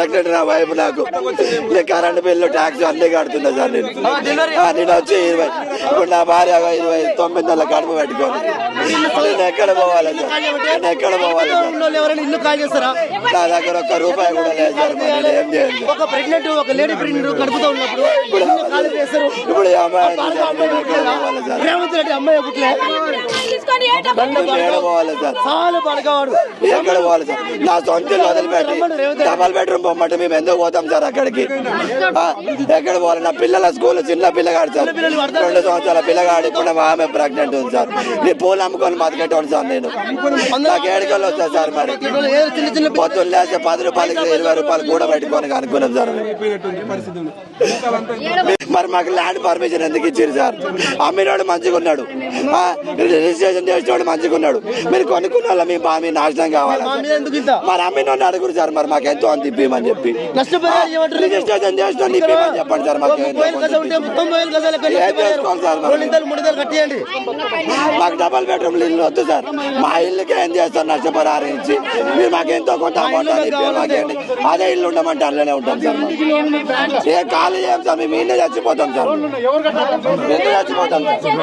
Pregnant నా wife నాకు current bill tax అన్ని కడుతున్నా సార్ నేను వచ్చి 20 ఇప్పుడు నా భార్య 29 నెలల కడుపు పెట్టుకోవాలి. నేను ఎక్కడ పోవాలి సార్? నేను ఎక్కడ పోవాలి? నా దగ్గర ఒక్క రూపాయి కూడా లేదు సార్. నేను ఏం చేయాలి? ఇప్పుడు అమ్మాయి ఎక్కడ పోవాలి సార్? నా సొంత వదిలిపెట్టి డబల్ బెడ్రూమ్ పొమ్మంటే మేము ఎందుకు పోతాం సార్ అక్కడికి? ఎక్కడ పోవాలి? నా పిల్లల స్కూల్ చిన్న పిల్లగాడు సార్, 2 సంవత్సరాల పిల్లగాడు. ఇప్పుడు ఆమె ప్రెగ్నెంట్ ఉంది సార్. నేను పూలు అమ్ముకొని బతికేటోడు సార్. నేను నాకు ఏడుకలు వస్తాయి సార్. మరి పొద్దున్న లేస్తే 10 రూపాయలకి 20 రూపాయలు కూడా పెట్టుకొని అనుకున్నాం సార్. మరి మాకు ల్యాండ్ పర్మిషన్ ఎందుకు ఇచ్చారు సార్? అమ్మినోడు మంచిగా ఉన్నాడు, రిజిస్ట్రేషన్ చేసినోడు మంచిగా ఉన్నాడు. మీరు కొనుక్కున్న వాళ్ళ మీ బామీ నాశనం కావాలి. మరి అమ్మినోడిని అడుగురు సార్. మరి మాకు ఎంతో అంత ఇప్పమని చెప్పి రిజిస్ట్రేషన్ చేసిన ఇప్పమని చెప్పండి సార్. మాకు ఏం చేసుకోవాలి సార్? మాకు డబల్ బెడ్రూమ్ ఇల్లు వద్దు సార్. మా ఇల్లుకి ఏం చేస్తారు? నష్టపరిహారం ఇచ్చి మీరు మాకు ఎంతో కొంత అమౌంట్ మాకేంటి? అదే ఇల్లు ఉండమంటే అందులోనే ఉంటాం సార్. ఏ ఖాళీ చేయం సార్. మేము ఇల్లు చచ్చిపోతాం సార్. ఎందుకు చచ్చిపోతాం సార్?